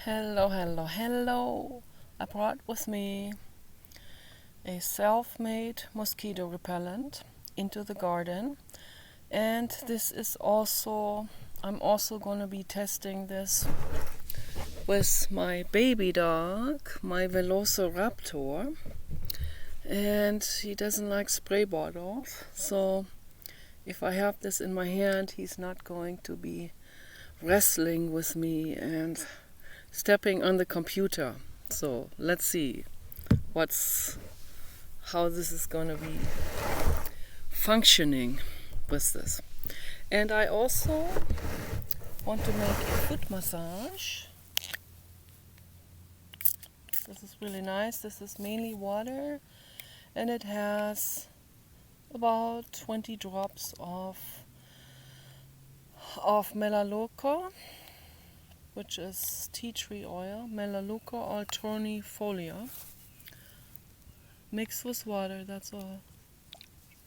Hello, hello, hello. I brought with me a self-made mosquito repellent into the garden, and I'm also going to be testing this with my baby dog, my Velociraptor, and he doesn't like spray bottles, so if I have this in my hand, he's not going to be wrestling with me and stepping on the computer. So let's see how this is going to be functioning with this. And I also want to make a foot massage. This is really nice. This is mainly water, and it has about 20 drops of melaleuca, which is tea tree oil, Melaleuca alternifolia, mixed with water. That's all.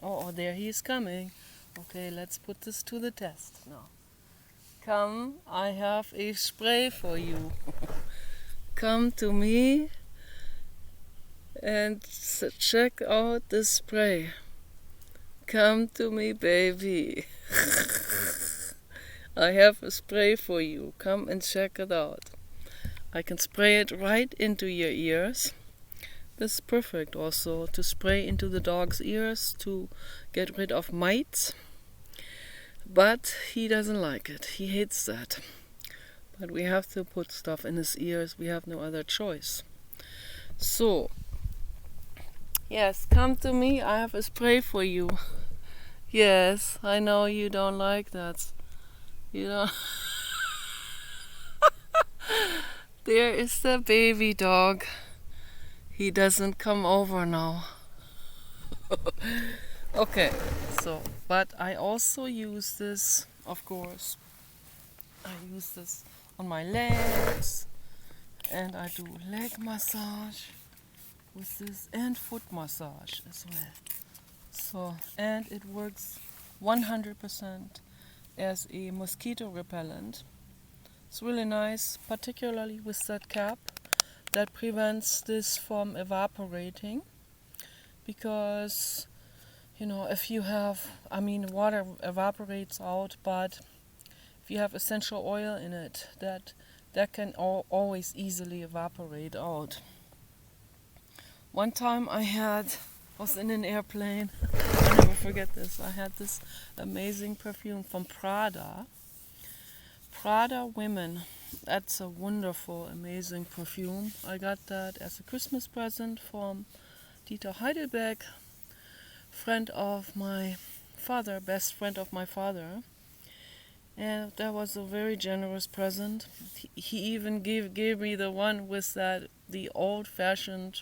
Oh, there he is coming. Okay, let's put this to the test now. Come, I have a spray for you. Come to me and check out the spray. Come to me, baby. I have a spray for you. Come and check it out. I can spray it right into your ears. This is perfect also to spray into the dog's ears to get rid of mites. But he doesn't like it. He hates that. But we have to put stuff in his ears. We have no other choice. So, yes, come to me. I have a spray for you. Yes, I know you don't like that. You don't. There is the baby dog. He doesn't come over now. Okay, but I also use this, of course. I use this on my legs, and I do leg massage with this and foot massage as well. So, and it works 100% as a mosquito repellent. It's really nice, particularly with that cap that prevents this from evaporating, because if you have, water evaporates out, but if you have essential oil in it, that can always easily evaporate out. One time I was in an airplane. I'll never forget this. I had this amazing perfume from Prada Women. That's a wonderful, amazing perfume. I got that as a Christmas present from Dieter Heidelberg, friend of my father, best friend of my father. And that was a very generous present. He even gave me the one with the old-fashioned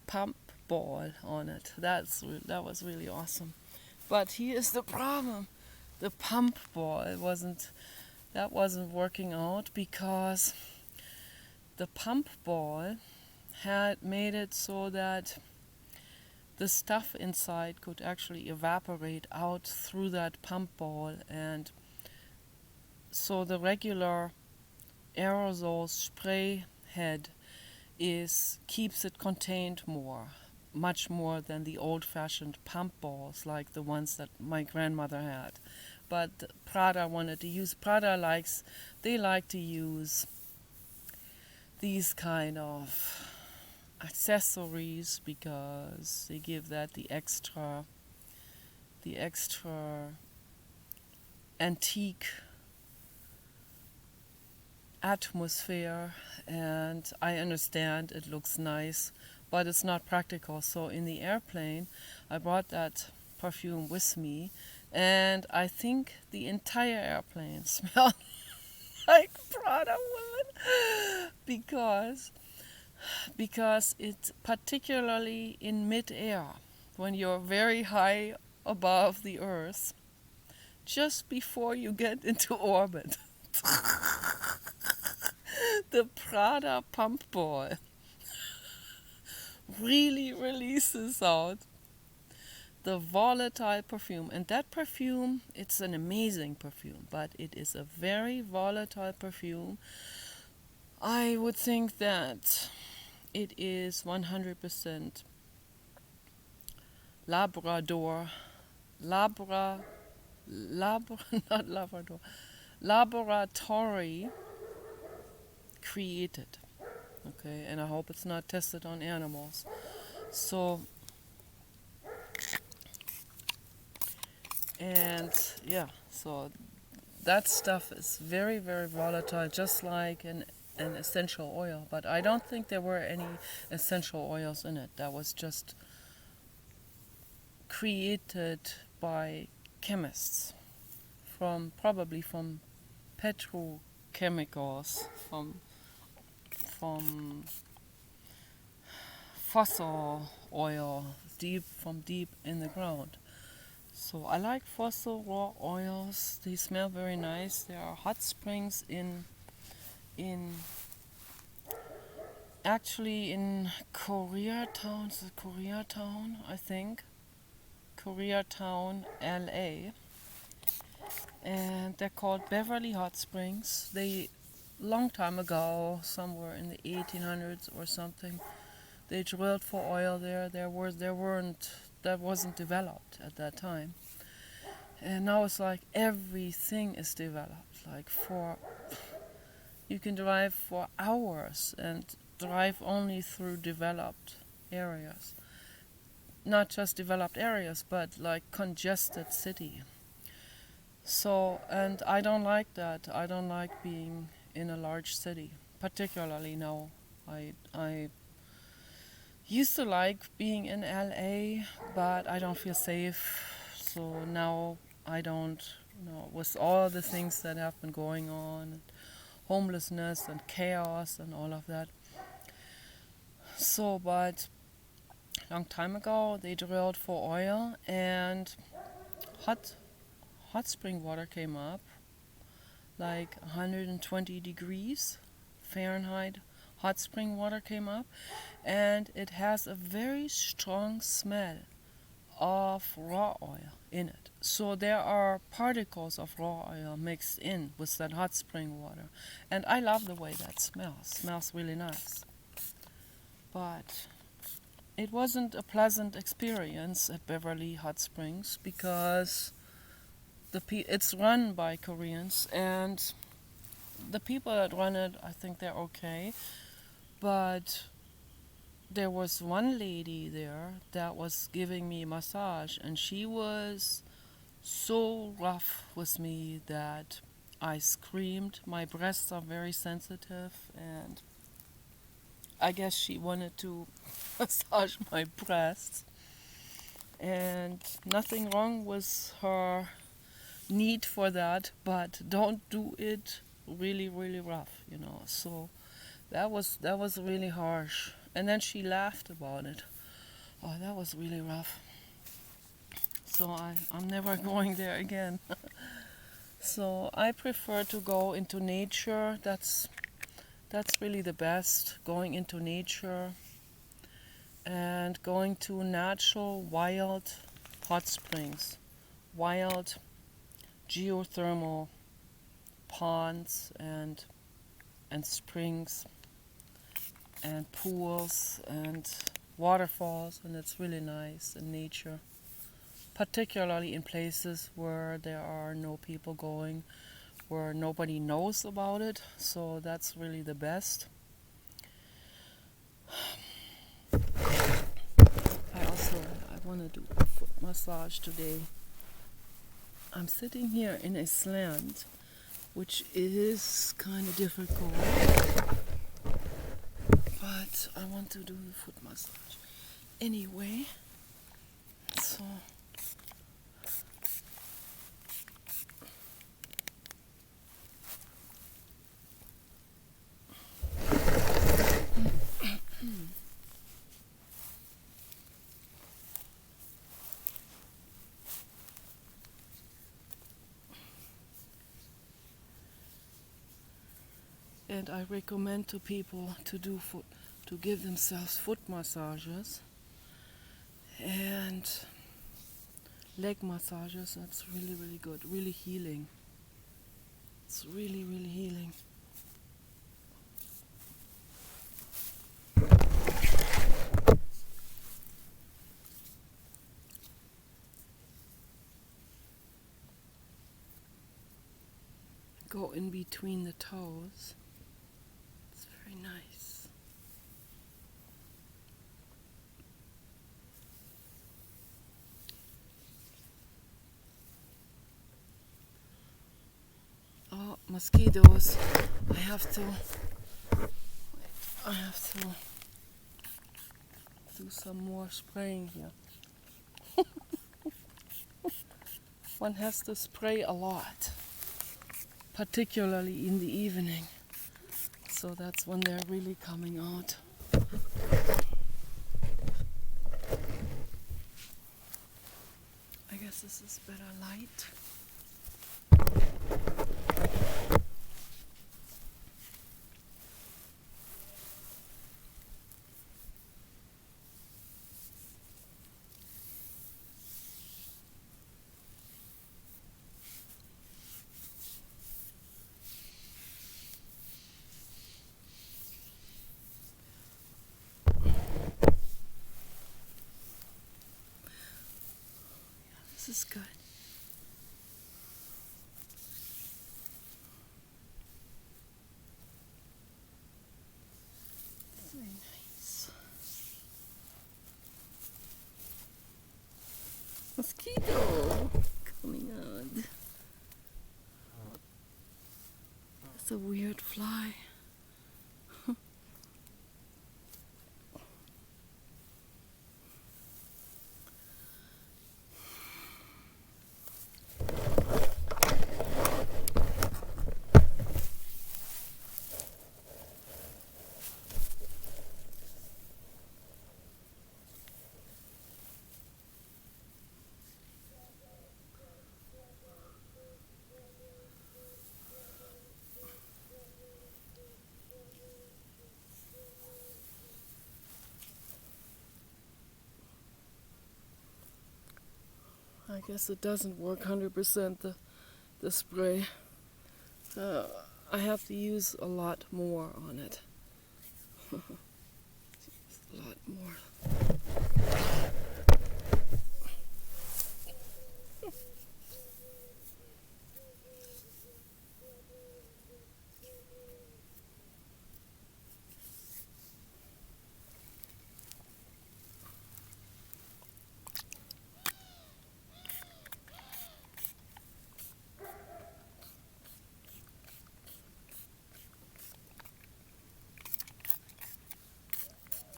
pump ball on it. That was really awesome. But here's the problem: the pump ball wasn't working out, because the pump ball had made it so that the stuff inside could actually evaporate out through that pump ball, and so the regular aerosol spray head keeps it contained much more than the old-fashioned pump balls like the ones that my grandmother had. But Prada like to use these kind of accessories, because they give that the extra antique atmosphere. And I understand it looks nice, but it's not practical. So in the airplane, I brought that perfume with me, and I think the entire airplane smelled like Prada Women, because it's particularly in mid-air, when you're very high above the earth, just before you get into orbit. The Prada pump ball really releases out the volatile perfume. And that perfume, it's an amazing perfume, but it is a very volatile perfume. I would think that it is 100% Labrador, Labra, Labra, not Labrador, laboratory created. Okay, and I hope it's not tested on animals. So, and yeah, so that stuff is very, very volatile, just like an essential oil. But I don't think there were any essential oils in it. That was just created by chemists probably from petrochemicals, from fossil oil deep in the ground. So I like fossil raw oils. They smell very nice. There are hot springs in actually in Koreatown, is it Koreatown, I think. Koreatown, LA. And they're called Beverly Hot Springs. They long time ago, somewhere in the 1800s or something, they drilled for oil there. That wasn't developed at that time. And now it's like everything is developed. Like you can drive for hours and drive only through developed areas. Not just developed areas, but like congested city. So, and I don't like that. I don't like being in a large city, particularly now. I used to like being in LA, but I don't feel safe. So now I don't, with all the things that have been going on, homelessness and chaos and all of that. So, but long time ago they drilled for oil and hot spring water came up like 120 degrees Fahrenheit. Hot spring water came up and it has a very strong smell of raw oil in it. So there are particles of raw oil mixed in with that hot spring water. And I love the way that smells. Smells really nice. But it wasn't a pleasant experience at Beverly Hot Springs because it's run by Koreans and the people that run it, I think they're okay. But there was one lady there that was giving me a massage and she was so rough with me that I screamed. My breasts are very sensitive and I guess she wanted to massage my breasts. And nothing wrong with her need for that, but don't do it really, really rough, So that was really harsh. And then she laughed about it. Oh, that was really rough. So I'm never going there again. So I prefer to go into nature. That's really the best. Going into nature and going to natural, wild hot springs, wild geothermal ponds and springs and pools and waterfalls, and it's really nice in nature, particularly in places where there are no people going, where nobody knows about it. So that's really the best. I want to do a foot massage today. I'm sitting here in a slant, which is kind of difficult, but I want to do the foot massage anyway. So and I recommend to people to give themselves foot massages and leg massages. That's really, really good, really healing. It's really, really healing. in between the toes. It's very nice. Oh, mosquitoes. I have to do some more spraying here. One has to spray a lot, particularly in the evening. So that's when they're really coming out. I guess this is better light. This is good. Very nice. Mosquito coming out. It's a weird fly. I guess it doesn't work 100% the spray. I have to use a lot more on it. A lot more.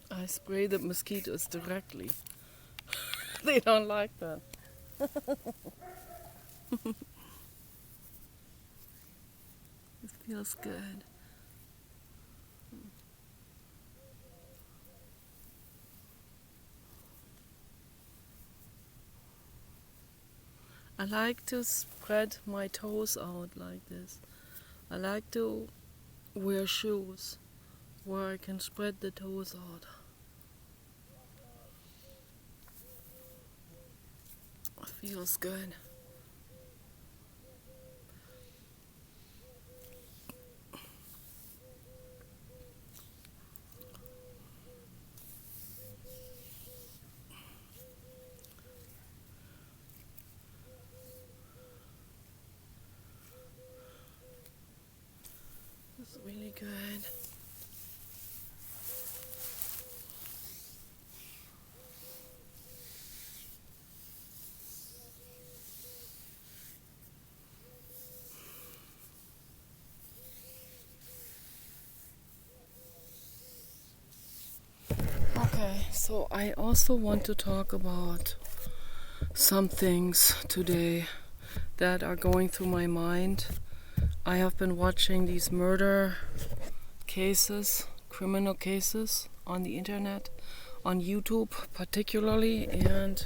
I spray the mosquitoes directly. They don't like that. It feels good. I like to spread my toes out like this. I like to wear shoes where I can spread the toes out. It feels good. It's really good. Okay, so I also want to talk about some things today that are going through my mind. I have been watching these murder cases, criminal cases on the internet, on YouTube particularly, and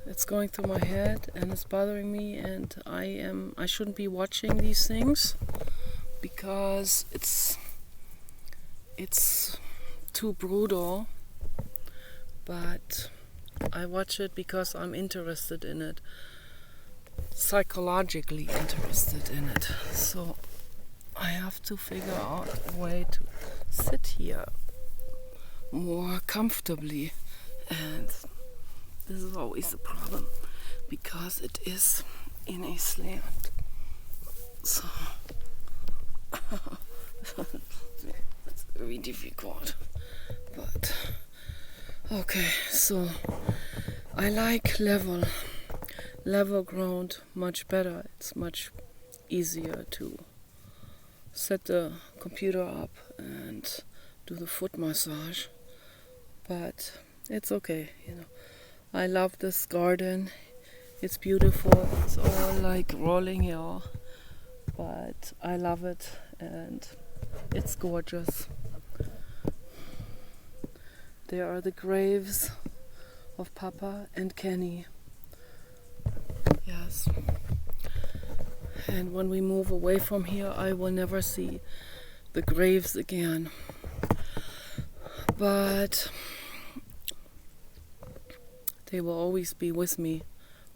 it's going through my head and it's bothering me, and I shouldn't be watching these things because it's too brutal, but I watch it because I'm interested in it, psychologically interested in it. So I have to figure out a way to sit here more comfortably, and this is always a problem because it is in a slant. So it's very difficult, but okay. So I like level ground much better. It's much easier to set the computer up and do the foot massage, but it's okay, you know. I love this garden. It's beautiful. It's all like rolling hill, but I love it and it's gorgeous. There are the graves of Papa and Kenny. Yes. And when we move away from here, I will never see the graves again. But they will always be with me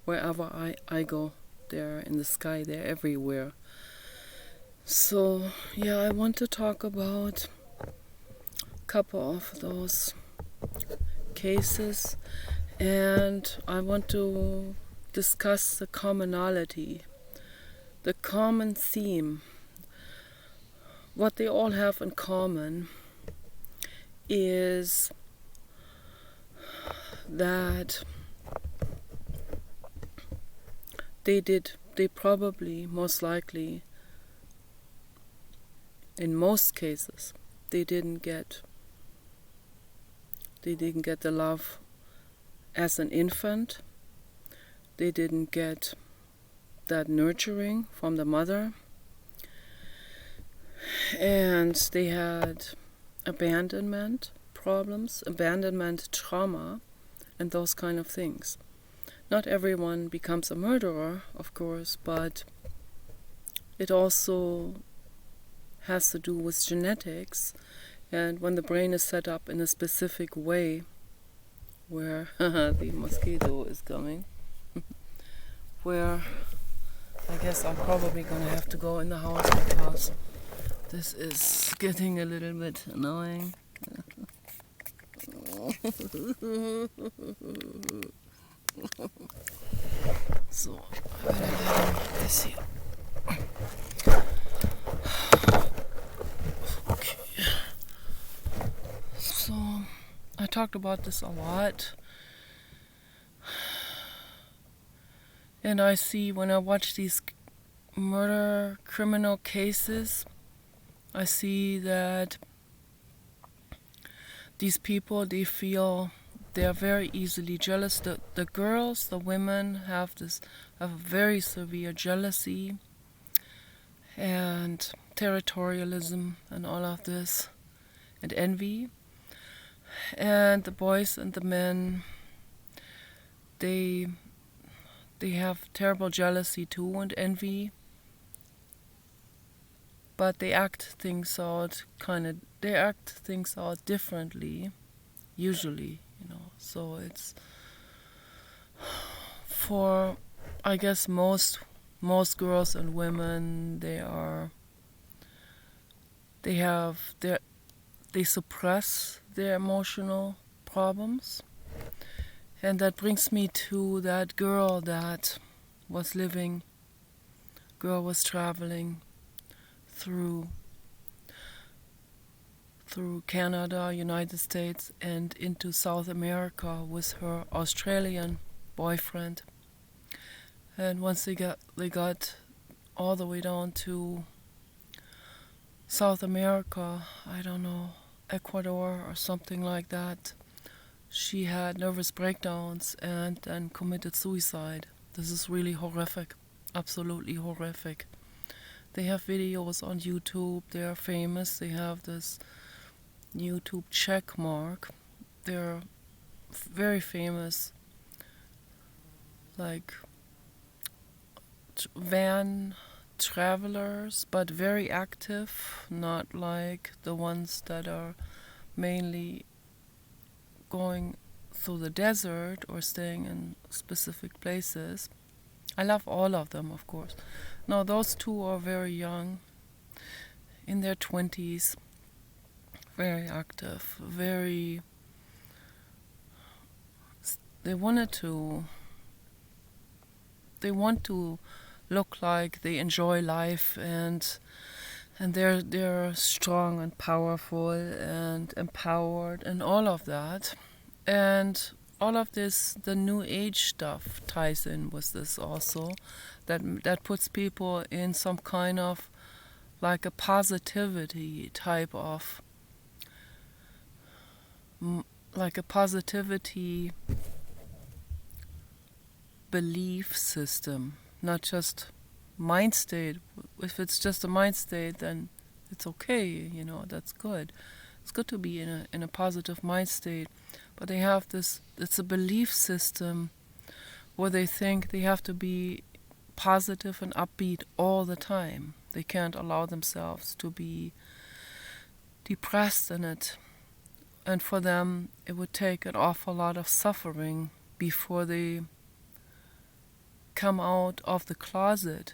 wherever I go. They're in the sky, they're everywhere. So, yeah, I want to talk about a couple of those cases, and I want to discuss the commonality, the common theme. What they all have in common is that they probably, most likely, in most cases, they didn't get the love as an infant. They didn't get that nurturing from the mother, and they had abandonment problems, abandonment trauma, and those kind of things. Not everyone becomes a murderer, of course, but it also has to do with genetics, and when the brain is set up in a specific way, where the mosquito is coming, where I guess I'm probably gonna have to go in the house because this is getting a little bit annoying. So I better let him this here. Okay. So I talked about this a lot, and I see when I watch these murder criminal cases, I see that these people, they feel they are very easily jealous. The girls, the women have a very severe jealousy and territorialism and all of this, and envy. And the boys and the men, they have terrible jealousy too and envy, but they act things out differently, usually, you know. So it's for, I guess, most girls and women, they suppress their emotional problems. And that brings me to that girl that was traveling through Canada, United States, and into South America with her Australian boyfriend. And once they got all the way down to South America, I don't know, Ecuador or something like that, she had nervous breakdowns and then committed suicide. This is really horrific, absolutely horrific. They have videos on YouTube, they are famous, they have this YouTube check mark. They're very famous, like van travelers, but very active, not like the ones that are mainly going through the desert or staying in specific places. I love all of them, of course. No, those two are very young, in their 20s, very active, they want to look like they enjoy life, and they're strong and powerful and empowered and all of that. And all of this, the new age stuff ties in with this also, that puts people in some kind of like a positivity type of like a positivity belief system, not just mind state. If it's just a mind state, then it's okay, you know, that's good. It's good to be in a positive mind state. But they have this, it's a belief system where they think they have to be positive and upbeat all the time. They can't allow themselves to be depressed in it. And for them, it would take an awful lot of suffering before they come out of the closet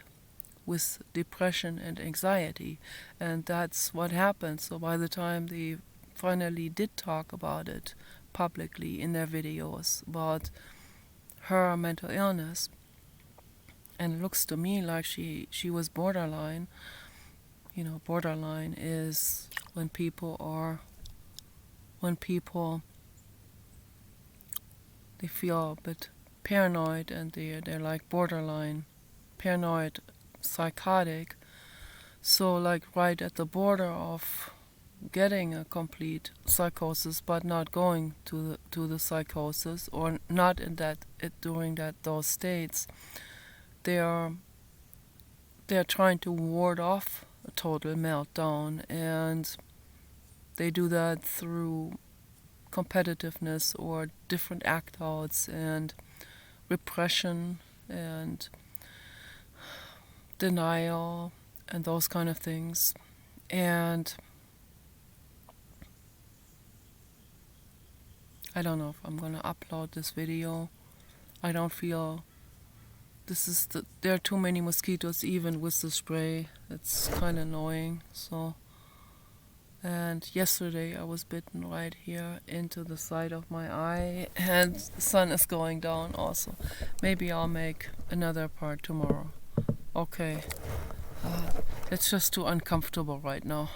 with depression and anxiety. And that's what happened. So by the time they finally did talk about it publicly in their videos about her mental illness, and it looks to me like she was borderline. You know, borderline is when people they feel a bit paranoid, and they're like borderline paranoid psychotic, so like right at the border of getting a complete psychosis but not going to the psychosis, or not in that during those states. They're trying to ward off a total meltdown, and they do that through competitiveness or different act outs and repression and denial and those kind of things. And I don't know if I'm gonna upload this video. I don't feel there are too many mosquitoes even with the spray. It's kind of annoying. So, and yesterday I was bitten right here into the side of my eye, and the sun is going down also. Maybe I'll make another part tomorrow. Okay, it's just too uncomfortable right now.